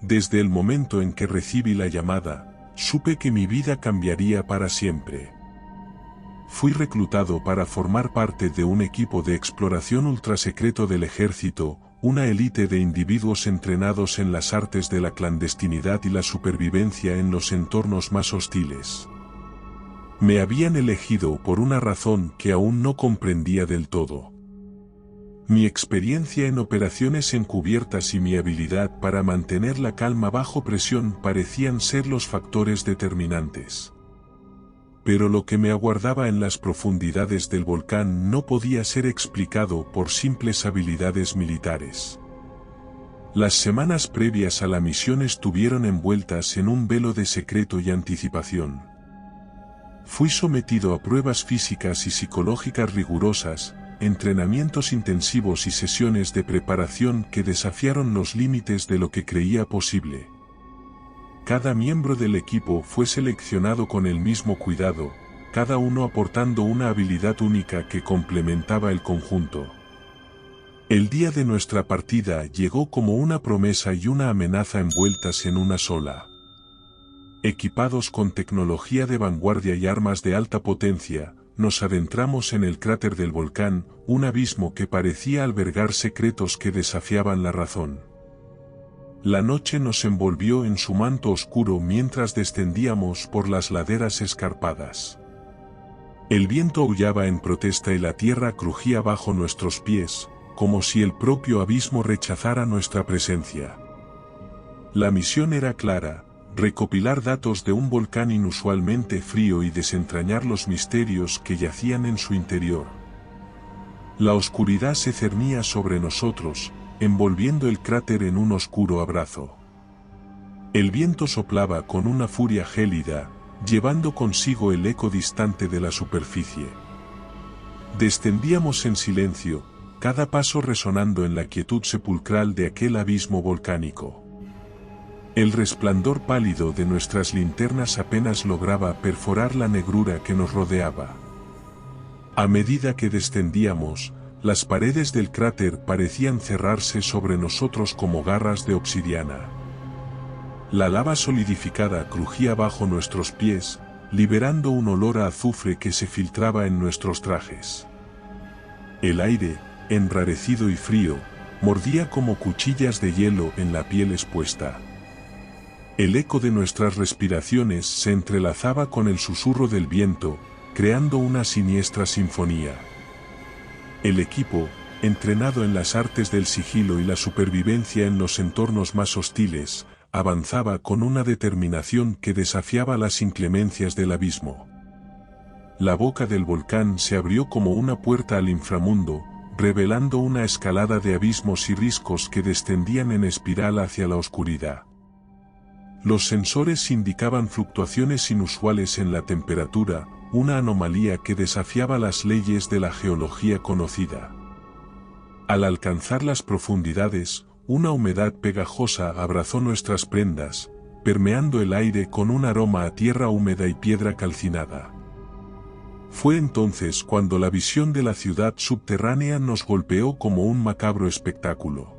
Desde el momento en que recibí la llamada, supe que mi vida cambiaría para siempre. Fui reclutado para formar parte de un equipo de exploración ultrasecreto del ejército, una élite de individuos entrenados en las artes de la clandestinidad y la supervivencia en los entornos más hostiles. Me habían elegido por una razón que aún no comprendía del todo. Mi experiencia en operaciones encubiertas y mi habilidad para mantener la calma bajo presión parecían ser los factores determinantes. Pero lo que me aguardaba en las profundidades del volcán no podía ser explicado por simples habilidades militares. Las semanas previas a la misión estuvieron envueltas en un velo de secreto y anticipación. Fui sometido a pruebas físicas y psicológicas rigurosas, entrenamientos intensivos y sesiones de preparación que desafiaron los límites de lo que creía posible. Cada miembro del equipo fue seleccionado con el mismo cuidado, cada uno aportando una habilidad única que complementaba el conjunto. El día de nuestra partida llegó como una promesa y una amenaza envueltas en una sola. Equipados con tecnología de vanguardia y armas de alta potencia, nos adentramos en el cráter del volcán, un abismo que parecía albergar secretos que desafiaban la razón. La noche nos envolvió en su manto oscuro mientras descendíamos por las laderas escarpadas. El viento aullaba en protesta y la tierra crujía bajo nuestros pies, como si el propio abismo rechazara nuestra presencia. La misión era clara: recopilar datos de un volcán inusualmente frío y desentrañar los misterios que yacían en su interior. La oscuridad se cernía sobre nosotros, envolviendo el cráter en un oscuro abrazo. El viento soplaba con una furia gélida, llevando consigo el eco distante de la superficie. Descendíamos en silencio, cada paso resonando en la quietud sepulcral de aquel abismo volcánico. El resplandor pálido de nuestras linternas apenas lograba perforar la negrura que nos rodeaba. A medida que descendíamos, las paredes del cráter parecían cerrarse sobre nosotros como garras de obsidiana. La lava solidificada crujía bajo nuestros pies, liberando un olor a azufre que se filtraba en nuestros trajes. El aire, enrarecido y frío, mordía como cuchillas de hielo en la piel expuesta. El eco de nuestras respiraciones se entrelazaba con el susurro del viento, creando una siniestra sinfonía. El equipo, entrenado en las artes del sigilo y la supervivencia en los entornos más hostiles, avanzaba con una determinación que desafiaba las inclemencias del abismo. La boca del volcán se abrió como una puerta al inframundo, revelando una escalada de abismos y riscos que descendían en espiral hacia la oscuridad. Los sensores indicaban fluctuaciones inusuales en la temperatura, una anomalía que desafiaba las leyes de la geología conocida. Al alcanzar las profundidades, una humedad pegajosa abrazó nuestras prendas, permeando el aire con un aroma a tierra húmeda y piedra calcinada. Fue entonces cuando la visión de la ciudad subterránea nos golpeó como un macabro espectáculo.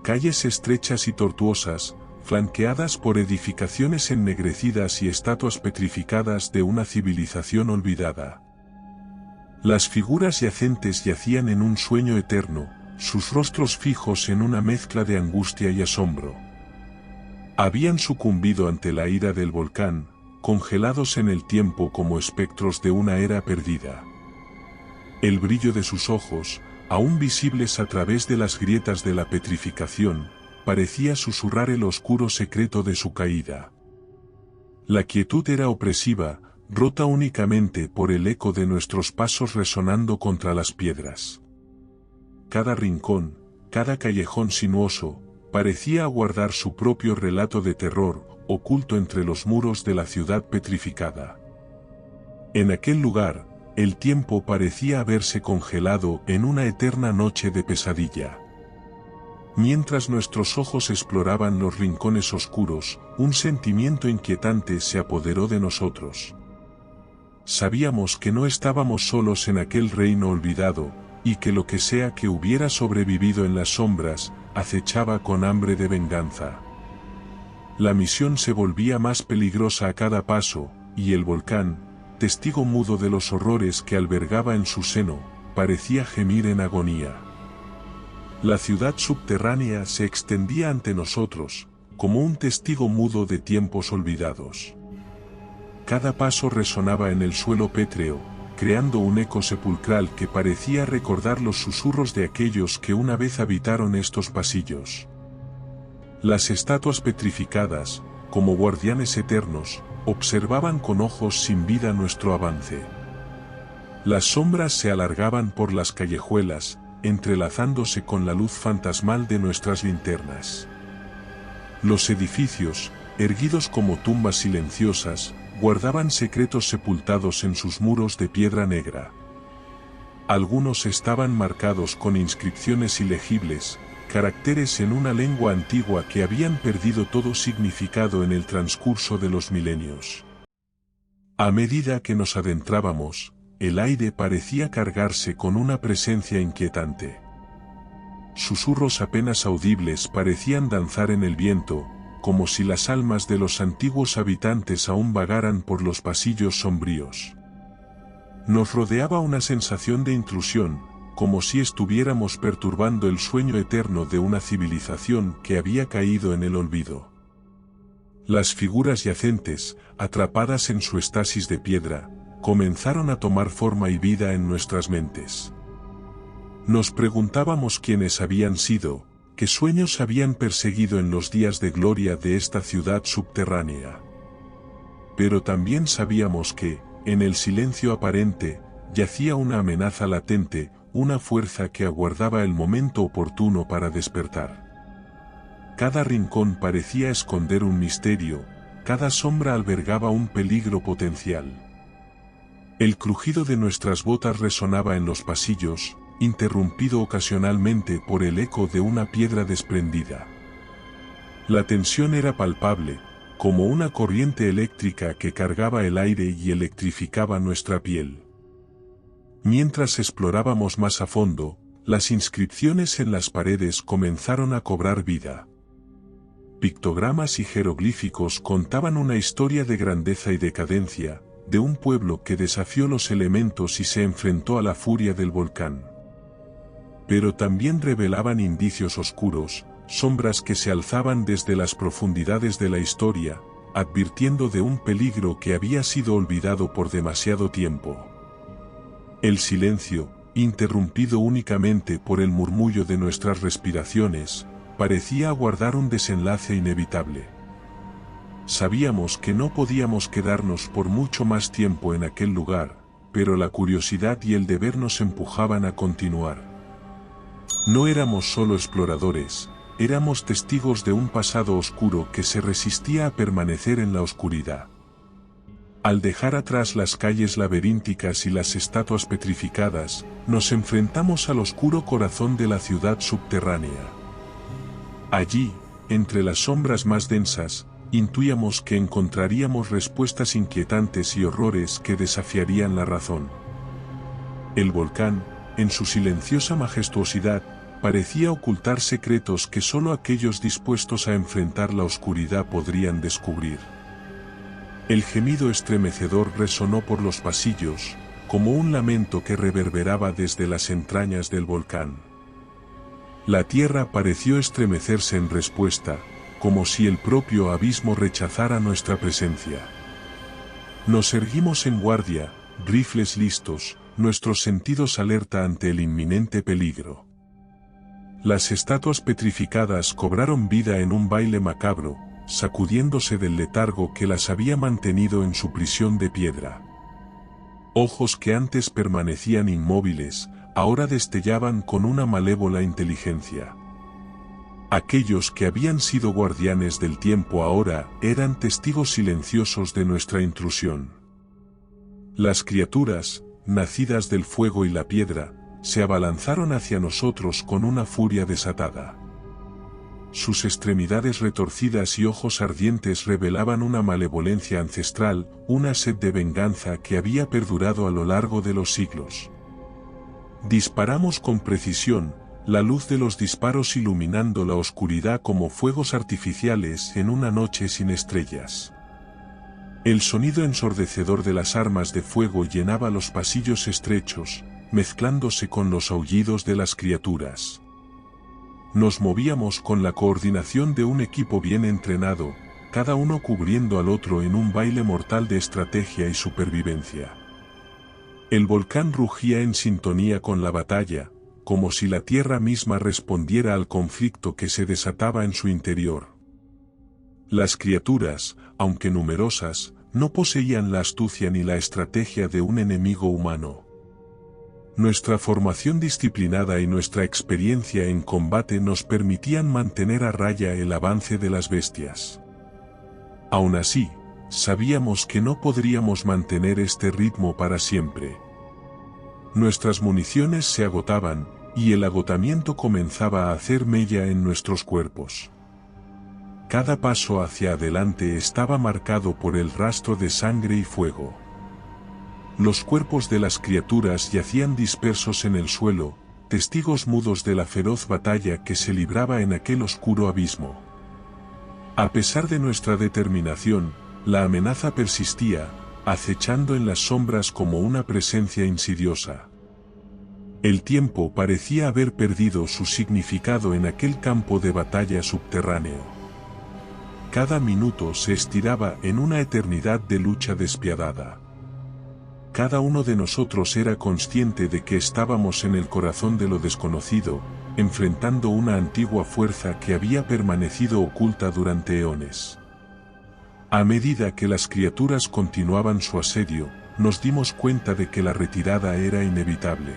Calles estrechas y tortuosas, flanqueadas por edificaciones ennegrecidas y estatuas petrificadas de una civilización olvidada. Las figuras yacentes yacían en un sueño eterno, sus rostros fijos en una mezcla de angustia y asombro. Habían sucumbido ante la ira del volcán, congelados en el tiempo como espectros de una era perdida. El brillo de sus ojos, aún visibles a través de las grietas de la petrificación, parecía susurrar el oscuro secreto de su caída. La quietud era opresiva, rota únicamente por el eco de nuestros pasos resonando contra las piedras. Cada rincón, cada callejón sinuoso, parecía aguardar su propio relato de terror, oculto entre los muros de la ciudad petrificada. En aquel lugar, el tiempo parecía haberse congelado en una eterna noche de pesadilla. Mientras nuestros ojos exploraban los rincones oscuros, un sentimiento inquietante se apoderó de nosotros. Sabíamos que no estábamos solos en aquel reino olvidado, y que lo que sea que hubiera sobrevivido en las sombras, acechaba con hambre de venganza. La misión se volvía más peligrosa a cada paso, y el volcán, testigo mudo de los horrores que albergaba en su seno, parecía gemir en agonía. La ciudad subterránea se extendía ante nosotros, como un testigo mudo de tiempos olvidados. Cada paso resonaba en el suelo pétreo, creando un eco sepulcral que parecía recordar los susurros de aquellos que una vez habitaron estos pasillos. Las estatuas petrificadas, como guardianes eternos, observaban con ojos sin vida nuestro avance. Las sombras se alargaban por las callejuelas, entrelazándose con la luz fantasmal de nuestras linternas. Los edificios, erguidos como tumbas silenciosas, guardaban secretos sepultados en sus muros de piedra negra. Algunos estaban marcados con inscripciones ilegibles, caracteres en una lengua antigua que habían perdido todo significado en el transcurso de los milenios. A medida que nos adentrábamos, el aire parecía cargarse con una presencia inquietante. Susurros apenas audibles parecían danzar en el viento, como si las almas de los antiguos habitantes aún vagaran por los pasillos sombríos. Nos rodeaba una sensación de intrusión, como si estuviéramos perturbando el sueño eterno de una civilización que había caído en el olvido. Las figuras yacentes, atrapadas en su estasis de piedra, comenzaron a tomar forma y vida en nuestras mentes. Nos preguntábamos quiénes habían sido, qué sueños habían perseguido en los días de gloria de esta ciudad subterránea. Pero también sabíamos que, en el silencio aparente, yacía una amenaza latente, una fuerza que aguardaba el momento oportuno para despertar. Cada rincón parecía esconder un misterio, cada sombra albergaba un peligro potencial. El crujido de nuestras botas resonaba en los pasillos, interrumpido ocasionalmente por el eco de una piedra desprendida. La tensión era palpable, como una corriente eléctrica que cargaba el aire y electrificaba nuestra piel. Mientras explorábamos más a fondo, las inscripciones en las paredes comenzaron a cobrar vida. Pictogramas y jeroglíficos contaban una historia de grandeza y decadencia, de un pueblo que desafió los elementos y se enfrentó a la furia del volcán. Pero también revelaban indicios oscuros, sombras que se alzaban desde las profundidades de la historia, advirtiendo de un peligro que había sido olvidado por demasiado tiempo. El silencio, interrumpido únicamente por el murmullo de nuestras respiraciones, parecía aguardar un desenlace inevitable. Sabíamos que no podíamos quedarnos por mucho más tiempo en aquel lugar, pero la curiosidad y el deber nos empujaban a continuar. No éramos solo exploradores, éramos testigos de un pasado oscuro que se resistía a permanecer en la oscuridad. Al dejar atrás las calles laberínticas y las estatuas petrificadas, nos enfrentamos al oscuro corazón de la ciudad subterránea. Allí, entre las sombras más densas, intuíamos que encontraríamos respuestas inquietantes y horrores que desafiarían la razón. El volcán, en su silenciosa majestuosidad, parecía ocultar secretos que solo aquellos dispuestos a enfrentar la oscuridad podrían descubrir. El gemido estremecedor resonó por los pasillos, como un lamento que reverberaba desde las entrañas del volcán. La tierra pareció estremecerse en respuesta, como si el propio abismo rechazara nuestra presencia. Nos erguimos en guardia, rifles listos, nuestros sentidos alerta ante el inminente peligro. Las estatuas petrificadas cobraron vida en un baile macabro, sacudiéndose del letargo que las había mantenido en su prisión de piedra. Ojos que antes permanecían inmóviles, ahora destellaban con una malévola inteligencia. Aquellos que habían sido guardianes del tiempo ahora eran testigos silenciosos de nuestra intrusión. Las criaturas, nacidas del fuego y la piedra, se abalanzaron hacia nosotros con una furia desatada. Sus extremidades retorcidas y ojos ardientes revelaban una malevolencia ancestral, una sed de venganza que había perdurado a lo largo de los siglos. Disparamos con precisión, la luz de los disparos iluminando la oscuridad como fuegos artificiales en una noche sin estrellas. El sonido ensordecedor de las armas de fuego llenaba los pasillos estrechos, mezclándose con los aullidos de las criaturas. Nos movíamos con la coordinación de un equipo bien entrenado, cada uno cubriendo al otro en un baile mortal de estrategia y supervivencia. El volcán rugía en sintonía con la batalla, como si la tierra misma respondiera al conflicto que se desataba en su interior. Las criaturas, aunque numerosas, no poseían la astucia ni la estrategia de un enemigo humano. Nuestra formación disciplinada y nuestra experiencia en combate nos permitían mantener a raya el avance de las bestias. Aún así, sabíamos que no podríamos mantener este ritmo para siempre. Nuestras municiones se agotaban, y el agotamiento comenzaba a hacer mella en nuestros cuerpos. Cada paso hacia adelante estaba marcado por el rastro de sangre y fuego. Los cuerpos de las criaturas yacían dispersos en el suelo, testigos mudos de la feroz batalla que se libraba en aquel oscuro abismo. A pesar de nuestra determinación, la amenaza persistía, acechando en las sombras como una presencia insidiosa. El tiempo parecía haber perdido su significado en aquel campo de batalla subterráneo. Cada minuto se estiraba en una eternidad de lucha despiadada. Cada uno de nosotros era consciente de que estábamos en el corazón de lo desconocido, enfrentando una antigua fuerza que había permanecido oculta durante eones. A medida que las criaturas continuaban su asedio, nos dimos cuenta de que la retirada era inevitable.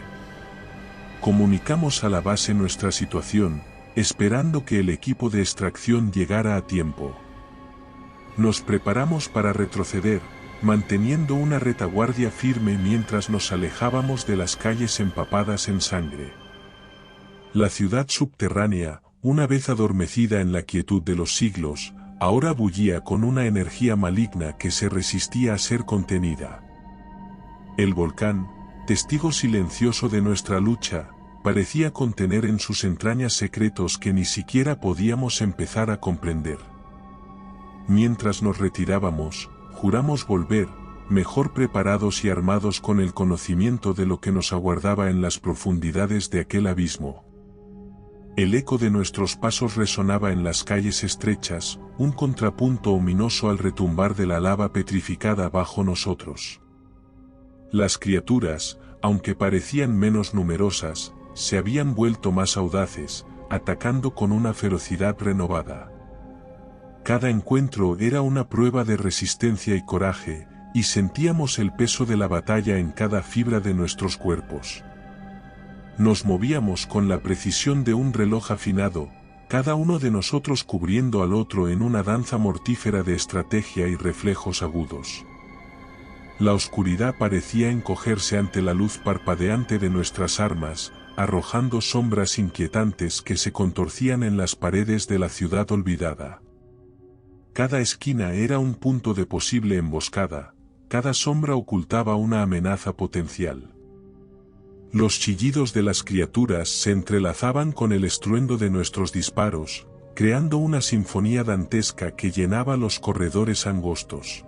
Comunicamos a la base nuestra situación, esperando que el equipo de extracción llegara a tiempo. Nos preparamos para retroceder, manteniendo una retaguardia firme mientras nos alejábamos de las calles empapadas en sangre. La ciudad subterránea, una vez adormecida en la quietud de los siglos, ahora bullía con una energía maligna que se resistía a ser contenida. El volcán, testigo silencioso de nuestra lucha, parecía contener en sus entrañas secretos que ni siquiera podíamos empezar a comprender. Mientras nos retirábamos, juramos volver, mejor preparados y armados con el conocimiento de lo que nos aguardaba en las profundidades de aquel abismo. El eco de nuestros pasos resonaba en las calles estrechas, un contrapunto ominoso al retumbar de la lava petrificada bajo nosotros. Las criaturas, aunque parecían menos numerosas, se habían vuelto más audaces, atacando con una ferocidad renovada. Cada encuentro era una prueba de resistencia y coraje, y sentíamos el peso de la batalla en cada fibra de nuestros cuerpos. Nos movíamos con la precisión de un reloj afinado, cada uno de nosotros cubriendo al otro en una danza mortífera de estrategia y reflejos agudos. La oscuridad parecía encogerse ante la luz parpadeante de nuestras armas, arrojando sombras inquietantes que se contorcían en las paredes de la ciudad olvidada. Cada esquina era un punto de posible emboscada, cada sombra ocultaba una amenaza potencial. Los chillidos de las criaturas se entrelazaban con el estruendo de nuestros disparos, creando una sinfonía dantesca que llenaba los corredores angostos.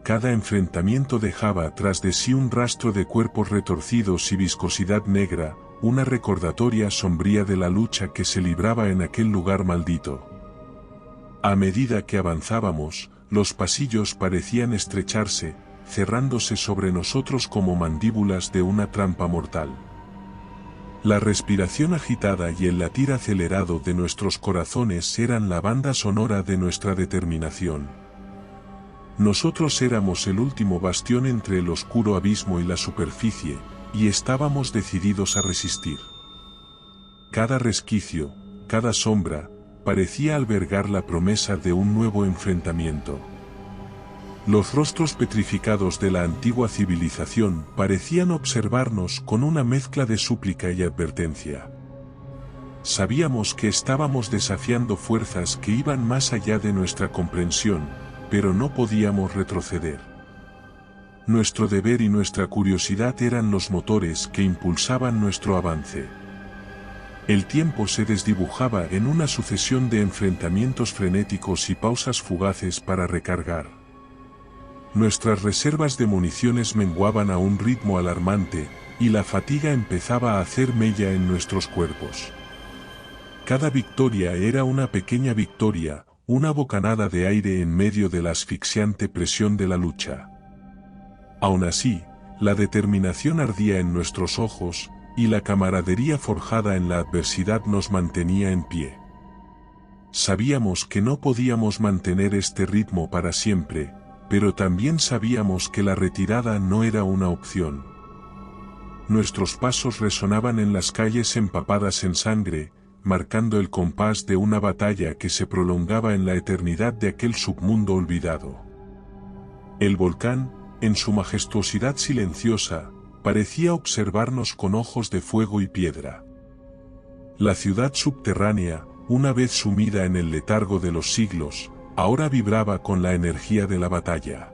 Cada enfrentamiento dejaba tras de sí un rastro de cuerpos retorcidos y viscosidad negra, una recordatoria sombría de la lucha que se libraba en aquel lugar maldito. A medida que avanzábamos, los pasillos parecían estrecharse, cerrándose sobre nosotros como mandíbulas de una trampa mortal. La respiración agitada y el latir acelerado de nuestros corazones eran la banda sonora de nuestra determinación. Nosotros éramos el último bastión entre el oscuro abismo y la superficie, y estábamos decididos a resistir. Cada resquicio, cada sombra, parecía albergar la promesa de un nuevo enfrentamiento. Los rostros petrificados de la antigua civilización parecían observarnos con una mezcla de súplica y advertencia. Sabíamos que estábamos desafiando fuerzas que iban más allá de nuestra comprensión, pero no podíamos retroceder. Nuestro deber y nuestra curiosidad eran los motores que impulsaban nuestro avance. El tiempo se desdibujaba en una sucesión de enfrentamientos frenéticos y pausas fugaces para recargar. Nuestras reservas de municiones menguaban a un ritmo alarmante, y la fatiga empezaba a hacer mella en nuestros cuerpos. Cada victoria era una pequeña victoria, una bocanada de aire en medio de la asfixiante presión de la lucha. Aún así, la determinación ardía en nuestros ojos, y la camaradería forjada en la adversidad nos mantenía en pie. Sabíamos que no podíamos mantener este ritmo para siempre, pero también sabíamos que la retirada no era una opción. Nuestros pasos resonaban en las calles empapadas en sangre, marcando el compás de una batalla que se prolongaba en la eternidad de aquel submundo olvidado. El volcán, en su majestuosidad silenciosa, parecía observarnos con ojos de fuego y piedra. La ciudad subterránea, una vez sumida en el letargo de los siglos, ahora vibraba con la energía de la batalla.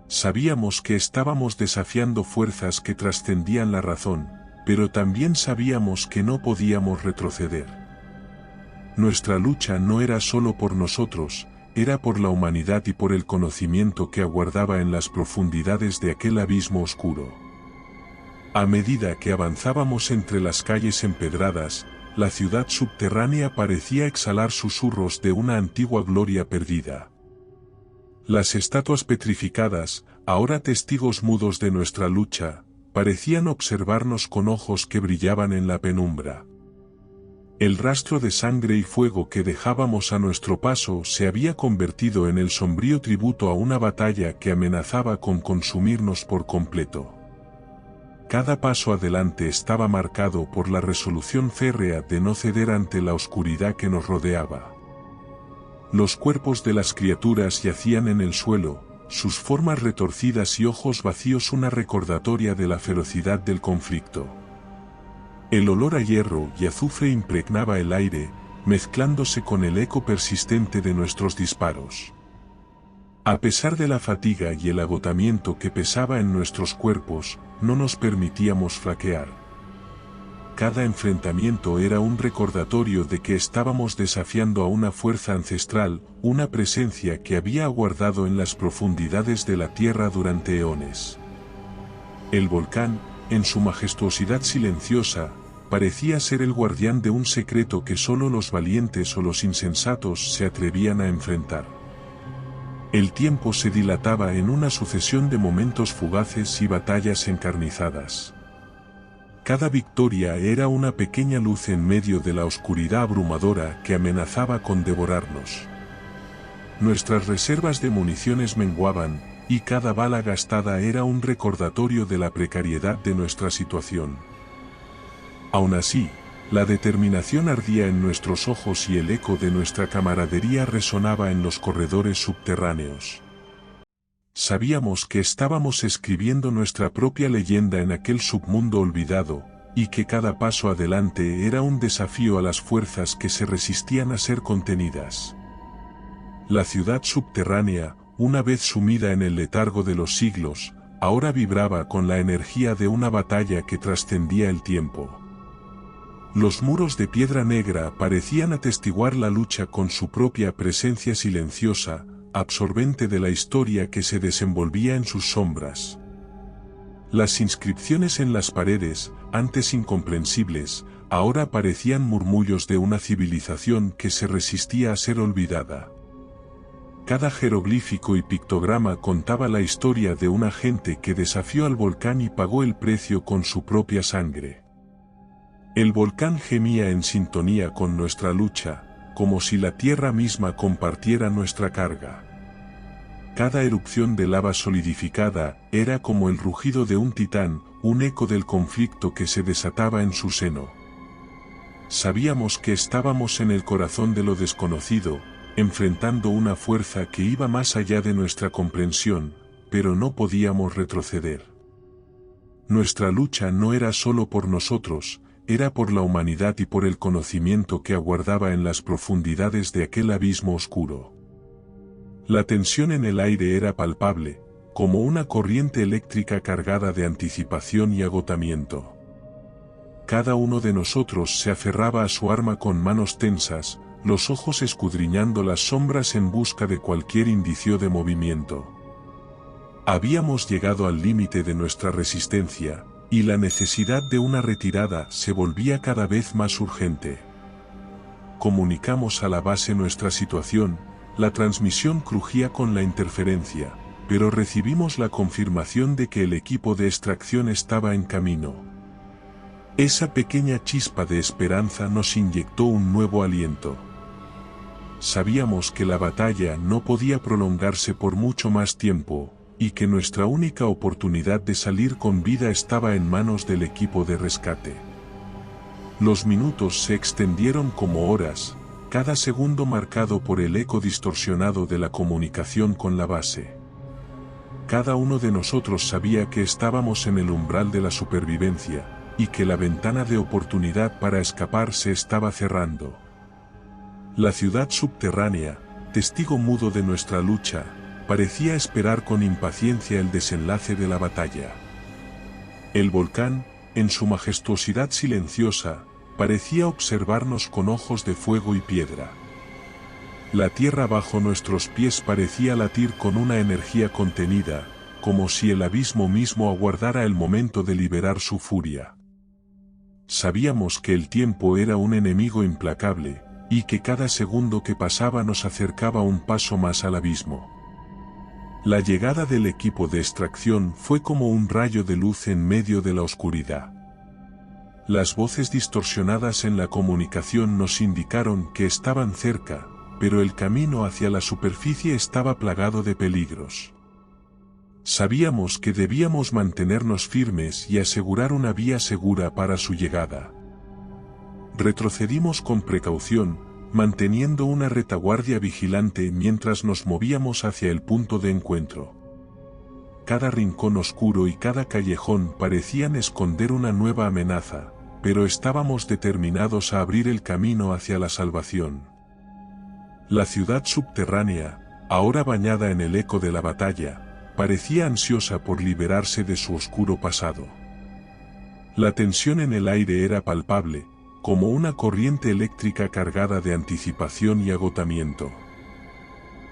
Sabíamos que estábamos desafiando fuerzas que trascendían la razón, pero también sabíamos que no podíamos retroceder. Nuestra lucha no era solo por nosotros, era por la humanidad y por el conocimiento que aguardaba en las profundidades de aquel abismo oscuro. A medida que avanzábamos entre las calles empedradas, la ciudad subterránea parecía exhalar susurros de una antigua gloria perdida. Las estatuas petrificadas, ahora testigos mudos de nuestra lucha, parecían observarnos con ojos que brillaban en la penumbra. El rastro de sangre y fuego que dejábamos a nuestro paso se había convertido en el sombrío tributo a una batalla que amenazaba con consumirnos por completo. Cada paso adelante estaba marcado por la resolución férrea de no ceder ante la oscuridad que nos rodeaba. Los cuerpos de las criaturas yacían en el suelo, sus formas retorcidas y ojos vacíos una recordatoria de la ferocidad del conflicto. El olor a hierro y azufre impregnaba el aire, mezclándose con el eco persistente de nuestros disparos. A pesar de la fatiga y el agotamiento que pesaba en nuestros cuerpos, no nos permitíamos flaquear. Cada enfrentamiento era un recordatorio de que estábamos desafiando a una fuerza ancestral, una presencia que había aguardado en las profundidades de la tierra durante eones. El volcán, en su majestuosidad silenciosa, parecía ser el guardián de un secreto que solo los valientes o los insensatos se atrevían a enfrentar. El tiempo se dilataba en una sucesión de momentos fugaces y batallas encarnizadas. Cada victoria era una pequeña luz en medio de la oscuridad abrumadora que amenazaba con devorarnos. Nuestras reservas de municiones menguaban, y cada bala gastada era un recordatorio de la precariedad de nuestra situación. Aún así, la determinación ardía en nuestros ojos y el eco de nuestra camaradería resonaba en los corredores subterráneos. Sabíamos que estábamos escribiendo nuestra propia leyenda en aquel submundo olvidado, y que cada paso adelante era un desafío a las fuerzas que se resistían a ser contenidas. La ciudad subterránea, una vez sumida en el letargo de los siglos, ahora vibraba con la energía de una batalla que trascendía el tiempo. Los muros de piedra negra parecían atestiguar la lucha con su propia presencia silenciosa, absorbente de la historia que se desenvolvía en sus sombras. Las inscripciones en las paredes, antes incomprensibles, ahora parecían murmullos de una civilización que se resistía a ser olvidada. Cada jeroglífico y pictograma contaba la historia de una gente que desafió al volcán y pagó el precio con su propia sangre. El volcán gemía en sintonía con nuestra lucha, como si la tierra misma compartiera nuestra carga. Cada erupción de lava solidificada era como el rugido de un titán, un eco del conflicto que se desataba en su seno. Sabíamos que estábamos en el corazón de lo desconocido, enfrentando una fuerza que iba más allá de nuestra comprensión, pero no podíamos retroceder. Nuestra lucha no era solo por nosotros, era por la humanidad y por el conocimiento que aguardaba en las profundidades de aquel abismo oscuro. La tensión en el aire era palpable, como una corriente eléctrica cargada de anticipación y agotamiento. Cada uno de nosotros se aferraba a su arma con manos tensas, los ojos escudriñando las sombras en busca de cualquier indicio de movimiento. Habíamos llegado al límite de nuestra resistencia, y la necesidad de una retirada se volvía cada vez más urgente. Comunicamos a la base nuestra situación, la transmisión crujía con la interferencia, pero recibimos la confirmación de que el equipo de extracción estaba en camino. Esa pequeña chispa de esperanza nos inyectó un nuevo aliento. Sabíamos que la batalla no podía prolongarse por mucho más tiempo, y que nuestra única oportunidad de salir con vida estaba en manos del equipo de rescate. Los minutos se extendieron como horas, cada segundo marcado por el eco distorsionado de la comunicación con la base. Cada uno de nosotros sabía que estábamos en el umbral de la supervivencia, y que la ventana de oportunidad para escapar se estaba cerrando. La ciudad subterránea, testigo mudo de nuestra lucha, parecía esperar con impaciencia el desenlace de la batalla. El volcán, en su majestuosidad silenciosa, parecía observarnos con ojos de fuego y piedra. La tierra bajo nuestros pies parecía latir con una energía contenida, como si el abismo mismo aguardara el momento de liberar su furia. Sabíamos que el tiempo era un enemigo implacable, y que cada segundo que pasaba nos acercaba un paso más al abismo. La llegada del equipo de extracción fue como un rayo de luz en medio de la oscuridad. Las voces distorsionadas en la comunicación nos indicaron que estaban cerca, pero el camino hacia la superficie estaba plagado de peligros. Sabíamos que debíamos mantenernos firmes y asegurar una vía segura para su llegada. Retrocedimos con precaución, manteniendo una retaguardia vigilante mientras nos movíamos hacia el punto de encuentro. Cada rincón oscuro y cada callejón parecían esconder una nueva amenaza, pero estábamos determinados a abrir el camino hacia la salvación. La ciudad subterránea, ahora bañada en el eco de la batalla, parecía ansiosa por liberarse de su oscuro pasado. La tensión en el aire era palpable, como una corriente eléctrica cargada de anticipación y agotamiento.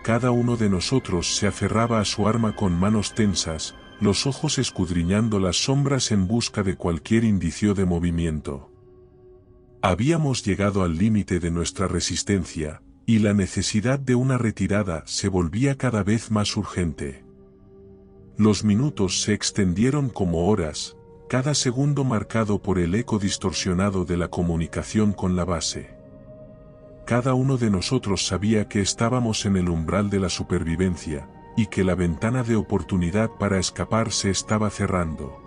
Cada uno de nosotros se aferraba a su arma con manos tensas, los ojos escudriñando las sombras en busca de cualquier indicio de movimiento. Habíamos llegado al límite de nuestra resistencia, y la necesidad de una retirada se volvía cada vez más urgente. Los minutos se extendieron como horas, cada segundo marcado por el eco distorsionado de la comunicación con la base. Cada uno de nosotros sabía que estábamos en el umbral de la supervivencia, y que la ventana de oportunidad para escapar se estaba cerrando.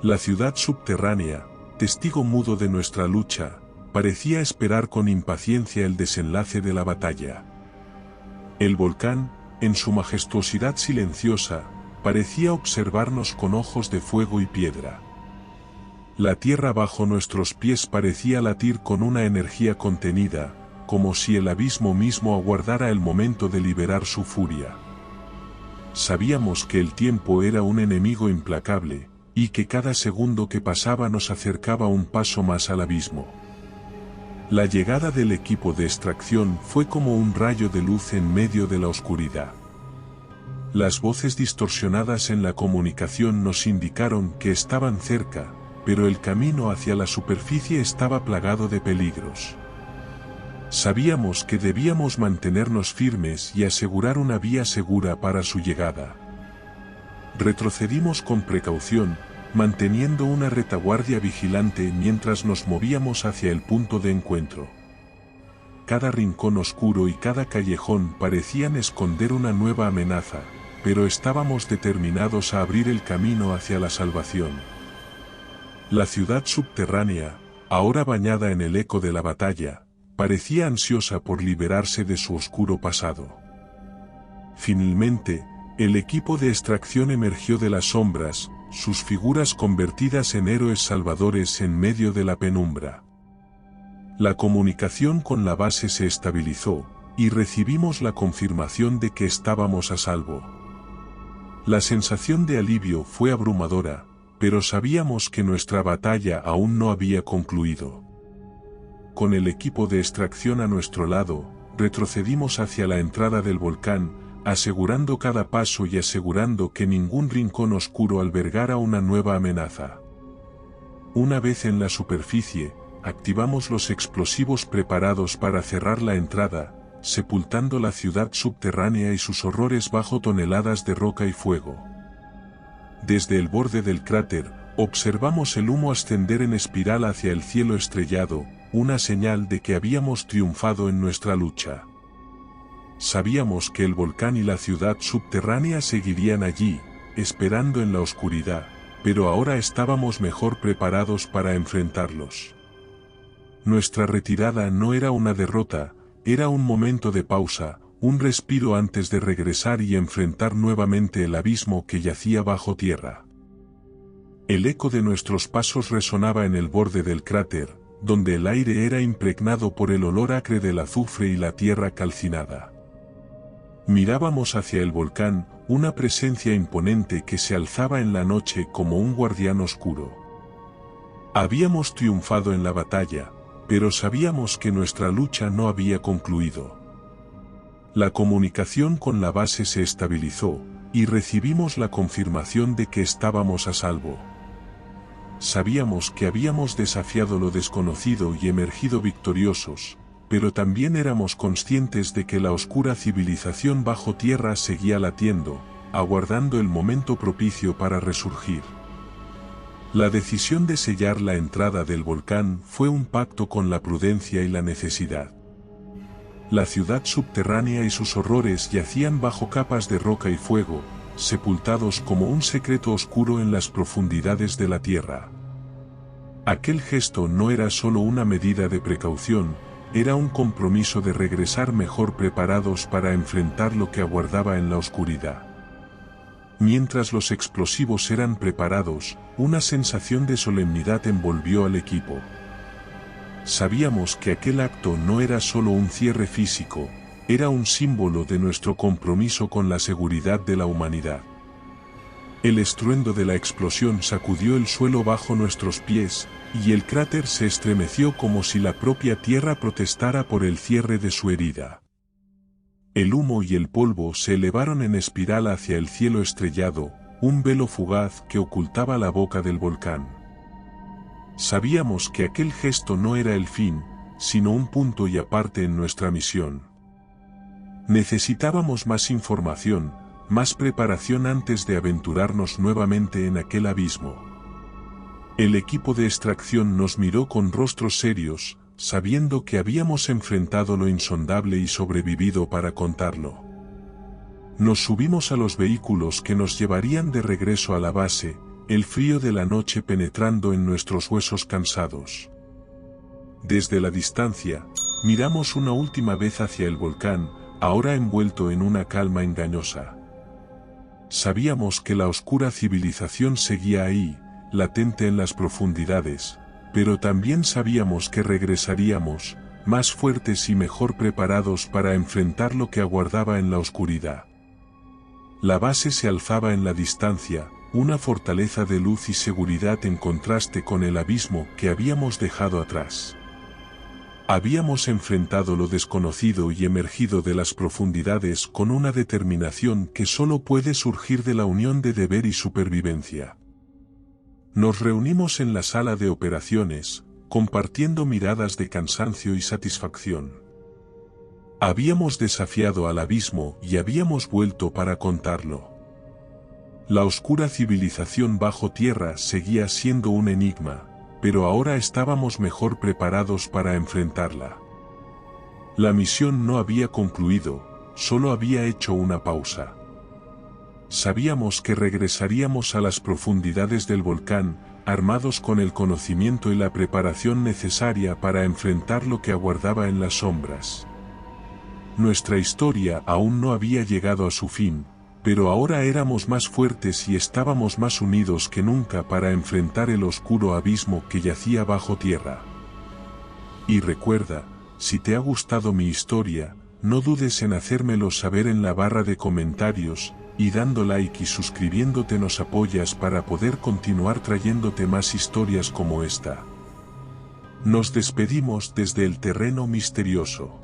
La ciudad subterránea, testigo mudo de nuestra lucha, parecía esperar con impaciencia el desenlace de la batalla. El volcán, en su majestuosidad silenciosa, parecía observarnos con ojos de fuego y piedra. La tierra bajo nuestros pies parecía latir con una energía contenida, como si el abismo mismo aguardara el momento de liberar su furia. Sabíamos que el tiempo era un enemigo implacable, y que cada segundo que pasaba nos acercaba un paso más al abismo. La llegada del equipo de extracción fue como un rayo de luz en medio de la oscuridad. Las voces distorsionadas en la comunicación nos indicaron que estaban cerca, pero el camino hacia la superficie estaba plagado de peligros. Sabíamos que debíamos mantenernos firmes y asegurar una vía segura para su llegada. Retrocedimos con precaución, manteniendo una retaguardia vigilante mientras nos movíamos hacia el punto de encuentro. Cada rincón oscuro y cada callejón parecían esconder una nueva amenaza, pero estábamos determinados a abrir el camino hacia la salvación. La ciudad subterránea, ahora bañada en el eco de la batalla, parecía ansiosa por liberarse de su oscuro pasado. Finalmente, el equipo de extracción emergió de las sombras, sus figuras convertidas en héroes salvadores en medio de la penumbra. La comunicación con la base se estabilizó, y recibimos la confirmación de que estábamos a salvo. La sensación de alivio fue abrumadora, pero sabíamos que nuestra batalla aún no había concluido. Con el equipo de extracción a nuestro lado, retrocedimos hacia la entrada del volcán, asegurando cada paso y asegurando que ningún rincón oscuro albergara una nueva amenaza. Una vez en la superficie, activamos los explosivos preparados para cerrar la entrada, sepultando la ciudad subterránea y sus horrores bajo toneladas de roca y fuego. Desde el borde del cráter, observamos el humo ascender en espiral hacia el cielo estrellado, una señal de que habíamos triunfado en nuestra lucha. Sabíamos que el volcán y la ciudad subterránea seguirían allí, esperando en la oscuridad, pero ahora estábamos mejor preparados para enfrentarlos. Nuestra retirada no era una derrota, era un momento de pausa, un respiro antes de regresar y enfrentar nuevamente el abismo que yacía bajo tierra. El eco de nuestros pasos resonaba en el borde del cráter, donde el aire era impregnado por el olor acre del azufre y la tierra calcinada. Mirábamos hacia el volcán, una presencia imponente que se alzaba en la noche como un guardián oscuro. Habíamos triunfado en la batalla, pero sabíamos que nuestra lucha no había concluido. La comunicación con la base se estabilizó, y recibimos la confirmación de que estábamos a salvo. Sabíamos que habíamos desafiado lo desconocido y emergido victoriosos, pero también éramos conscientes de que la oscura civilización bajo tierra seguía latiendo, aguardando el momento propicio para resurgir. La decisión de sellar la entrada del volcán fue un pacto con la prudencia y la necesidad. La ciudad subterránea y sus horrores yacían bajo capas de roca y fuego, sepultados como un secreto oscuro en las profundidades de la tierra. Aquel gesto no era solo una medida de precaución, era un compromiso de regresar mejor preparados para enfrentar lo que aguardaba en la oscuridad. Mientras los explosivos eran preparados, una sensación de solemnidad envolvió al equipo. Sabíamos que aquel acto no era solo un cierre físico, era un símbolo de nuestro compromiso con la seguridad de la humanidad. El estruendo de la explosión sacudió el suelo bajo nuestros pies, y el cráter se estremeció como si la propia tierra protestara por el cierre de su herida. El humo y el polvo se elevaron en espiral hacia el cielo estrellado, un velo fugaz que ocultaba la boca del volcán. Sabíamos que aquel gesto no era el fin, sino un punto y aparte en nuestra misión. Necesitábamos más información, más preparación antes de aventurarnos nuevamente en aquel abismo. El equipo de extracción nos miró con rostros serios, sabiendo que habíamos enfrentado lo insondable y sobrevivido para contarlo. Nos subimos a los vehículos que nos llevarían de regreso a la base, el frío de la noche penetrando en nuestros huesos cansados. Desde la distancia, miramos una última vez hacia el volcán, ahora envuelto en una calma engañosa. Sabíamos que la oscura civilización seguía ahí, latente en las profundidades, pero también sabíamos que regresaríamos, más fuertes y mejor preparados para enfrentar lo que aguardaba en la oscuridad. La base se alzaba en la distancia, una fortaleza de luz y seguridad en contraste con el abismo que habíamos dejado atrás. Habíamos enfrentado lo desconocido y emergido de las profundidades con una determinación que solo puede surgir de la unión de deber y supervivencia. Nos reunimos en la sala de operaciones, compartiendo miradas de cansancio y satisfacción. Habíamos desafiado al abismo y habíamos vuelto para contarlo. La oscura civilización bajo tierra seguía siendo un enigma, pero ahora estábamos mejor preparados para enfrentarla. La misión no había concluido, solo había hecho una pausa. Sabíamos que regresaríamos a las profundidades del volcán, armados con el conocimiento y la preparación necesaria para enfrentar lo que aguardaba en las sombras. Nuestra historia aún no había llegado a su fin, pero ahora éramos más fuertes y estábamos más unidos que nunca para enfrentar el oscuro abismo que yacía bajo tierra. Y recuerda, si te ha gustado mi historia, No dudes en hacérmelo saber en la barra de comentarios, y dando like y suscribiéndote nos apoyas para poder continuar trayéndote más historias como esta. Nos despedimos desde el terreno misterioso.